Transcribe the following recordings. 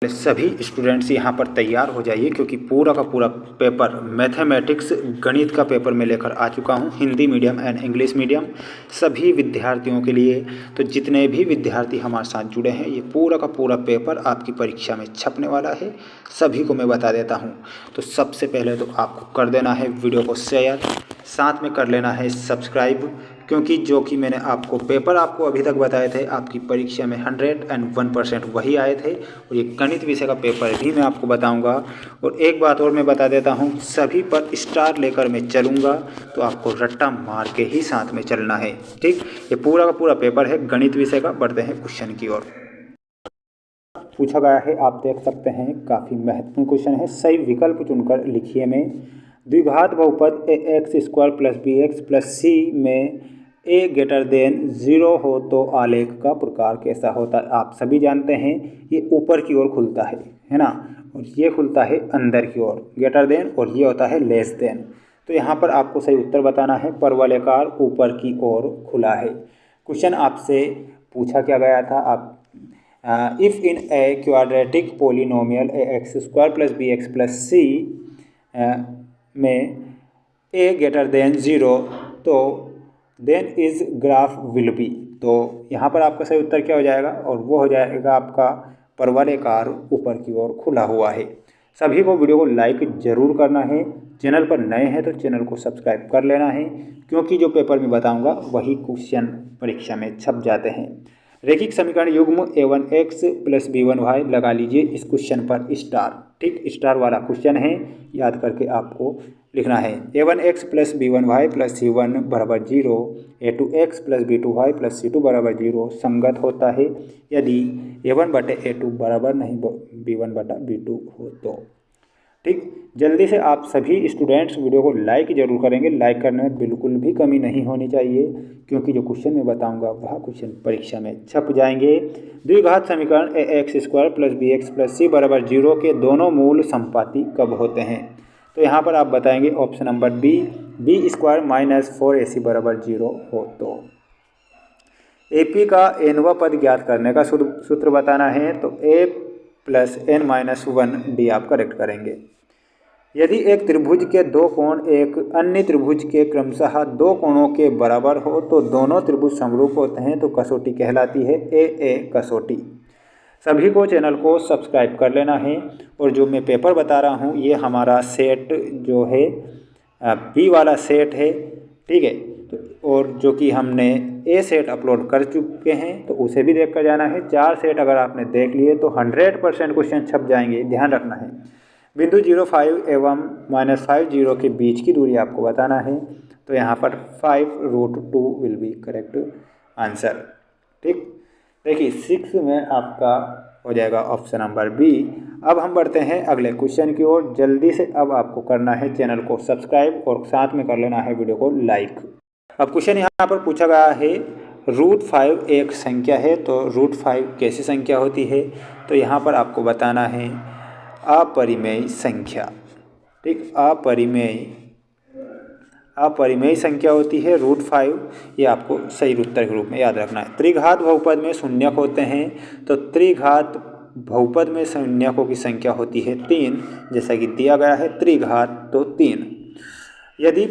सभी स्टूडेंट्स यहाँ पर तैयार हो जाइए, क्योंकि पूरा का पूरा पेपर मैथमेटिक्स गणित का पेपर मैं लेकर आ चुका हूँ, Hindi medium and English medium सभी विद्यार्थियों के लिए। तो जितने भी विद्यार्थी हमारे साथ जुड़े हैं, ये पूरा का पूरा पेपर आपकी परीक्षा में छपने वाला है, सभी को मैं बता देता हूँ। तो सबसे पहले तो आपको कर देना है वीडियो को शेयर, साथ में कर लेना है सब्सक्राइब, क्योंकि जो कि मैंने आपको पेपर आपको अभी तक बताए थे, आपकी परीक्षा में 101% वही आए थे। और ये गणित विषय का पेपर भी मैं आपको बताऊंगा। और एक बात और मैं बता देता हूँ, सभी पर स्टार लेकर मैं चलूँगा, तो आपको रट्टा मार के ही साथ में चलना है, ठीक। ये पूरा का पूरा पेपर है गणित विषय का। बढ़ते हैं क्वेश्चन की ओर। पूछा गया है, आप देख सकते हैं, काफ़ी महत्वपूर्ण क्वेश्चन है। सही विकल्प चुनकर लिखिए में द्विघात बहुपद a x square plus b x plus c में ए ग्रेटर देन 0 हो तो आलेख का प्रकार कैसा होता है। आप सभी जानते हैं ये ऊपर की ओर खुलता है ना, और ये खुलता है अंदर की ओर ग्रेटर देन, और ये होता है लेस देन। तो यहाँ पर आपको सही उत्तर बताना है। परवलयाकार ऊपर की ओर खुला है। क्वेश्चन आपसे पूछा क्या गया था, आप if in a quadratic polynomial a x square plus b x plus c में ए ग्रेटर देन 0 तो then is graph will be. तो यहाँ पर आपका सही उत्तर क्या हो जाएगा, और वो हो जाएगा आपका परवलयाकार ऊपर की ओर खुला हुआ है। सभी को वीडियो को लाइक जरूर करना है। चैनल पर नए हैं तो चैनल को सब्सक्राइब कर लेना है, क्योंकि जो पेपर में बताऊंगा वही क्वेश्चन परीक्षा में छप जाते हैं। रैखिक समीकरण युग्म a1x प्लस b1y लगा लीजिए इस क्वेश्चन पर स्टार, ठीक। स्टार वाला क्वेश्चन है, याद करके आपको लिखना है। a1x plus b1y plus c1 बराबर 0, a2x plus b2y plus c2 बराबर 0 संगत होता है यदि a1 बटे a2 बराबर नहीं b1 बटा b2 हो तो, ठीक। जल्दी से आप सभी स्टूडेंट्स वीडियो को लाइक जरूर करेंगे। लाइक करने में बिल्कुल भी कमी नहीं होनी चाहिए, क्योंकि जो क्वेश्चन मैं बताऊंगा वह क्वेश्चन परीक्षा में छप जाएंगे। द्विघात समीकरण a x square plus b x plus c बराबर 0 के दोनों मूल समपाती कब होते हैं। तो यहाँ पर आप बताएंगे option number B square minus 4ac बराबर 0 हो तो। AP का nवा पद ज्ञात करने का सूत्र बताना है, तो a plus n minus 1 D आप करेक्ट करेंगे। यदि एक त्रिभुज के दो कोण एक अन्य त्रिभुज के क्रमशः दो कोणों के बराबर हो तो दोनों त्रिभुज समरूप होते हैं, तो कसौटी कहलाती है ए कसौटी। सभी को चैनल को सब्सक्राइब कर लेना है। और जो मैं पेपर बता रहा हूँ ये हमारा सेट जो है बी वाला सेट है, ठीक है। तो और जो कि हमने ए सेट अपलोड कर चुके हैं, तो उसे भी देख कर जाना है। 4 सेट अगर आपने देख लिए तो 100% क्वेश्चन छप जाएंगे, ध्यान रखना है। बिंदु 0,5 एवं -5 0 के बीच की दूरी आपको बताना है, तो यहाँ पर 5√2 विल बी करेक्ट आंसर, ठीक। देखिए 6 में आपका हो जाएगा ऑप्शन नंबर बी। अब हम बढ़ते हैं अगले क्वेश्चन की ओर। जल्दी से अब आपको करना है चैनल को सब्सक्राइब और साथ में कर लेना है वीडियो को लाइक। अब क्वेश्चन यहाँ पर पूछा गया है, √5 एक संख्या है, तो √5 कैसी संख्या होती है। तो यहाँ पर आपको बताना है अपरिमेय संख्या, ठीक। अपरिमेय संख्या होती है √5, ये आपको सही उत्तर के रूप में याद रखना है। त्रिघात बहुपद में शून्यक होते हैं, तो त्रिघात बहुपद में शून्यकों की संख्या होती है 3, जैसा कि दिया गया है त्रिघात तो 3। यदि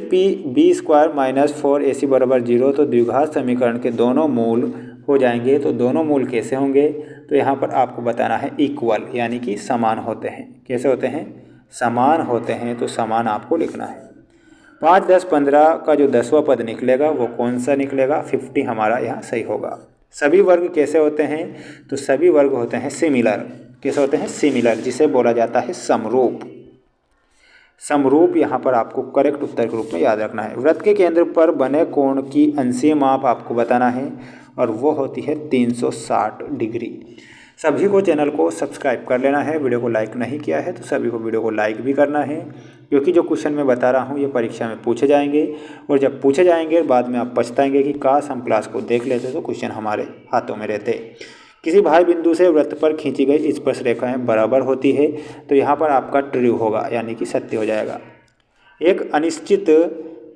b स्क्वायर माइनस 4ac बराबर 0 तो द्विघात समीकरण के दोनों मूल हो जाएंगे। तो दोनों मूल कैसे होंगे, तो यहाँ पर आपको बताना है इक्वल, यानी कि समान होते हैं। कैसे होते हैं, समान होते हैं, तो समान आपको लिखना है। 5, 10, 15 का जो 10वां पद निकलेगा वो कौन सा निकलेगा, 50 हमारा यहाँ सही होगा। सभी वर्ग कैसे होते हैं, तो सभी वर्ग होते हैं सिमिलर। कैसे होते हैं, सिमिलर, जिसे बोला जाता है समरूप। समरूप यहाँ पर आपको करेक्ट उत्तर के रूप में याद रखना है। वृत्त के केंद्र पर बने कोण की अंशीय माप आपको बताना है, और वो होती है 360 डिग्री। सभी को चैनल को सब्सक्राइब कर लेना है। वीडियो को लाइक नहीं किया है तो सभी को वीडियो को लाइक भी करना है, क्योंकि जो क्वेश्चन मैं बता रहा हूँ ये परीक्षा में पूछे जाएंगे। और जब पूछे जाएंगे बाद में आप पछताएंगे कि काश हम क्लास को देख लेते तो क्वेश्चन हमारे हाथों में रहते। किसी भाई बिंदु से वृत्त पर खींची गई स्पर्श रेखाएं बराबर होती है, तो यहाँ पर आपका ट्रू होगा, यानी कि सत्य हो जाएगा। एक अनिश्चित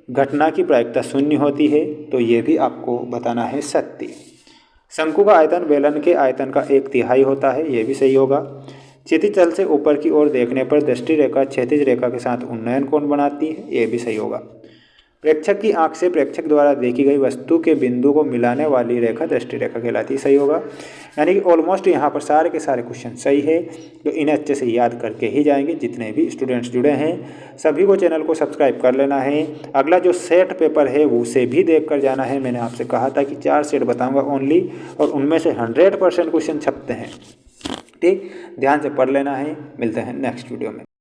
घटना की प्रायिकता 0 होती है, तो ये भी आपको बताना है सत्य। शंकु का आयतन बेलन के आयतन का 1/3 होता है, ये भी सही होगा। क्षैतिज तल से ऊपर की ओर देखने पर दृष्टि रेखा क्षैतिज रेखा के साथ उन्नयन कोण बनाती है, ये भी सही होगा। प्रेक्षक की आंख से प्रेक्षक द्वारा देखी गई वस्तु के बिंदु को मिलाने वाली रेखा दृष्टि रेखा कहलाती है, सही होगा। यानी कि ऑलमोस्ट यहाँ पर सारे के सारे क्वेश्चन सही है, तो इन्हें अच्छे से याद करके ही जाएंगे। जितने भी स्टूडेंट्स जुड़े हैं सभी को चैनल को सब्सक्राइब कर लेना है। अगला जो सेट पेपर है उसे भी देख कर जाना है। मैंने आपसे कहा था कि 4 सेट बताऊँगा ओनली, और उनमें से 100% क्वेश्चन छपते हैं। ठीक, ध्यान से पढ़ लेना है। मिलते हैं नेक्स्ट वीडियो में।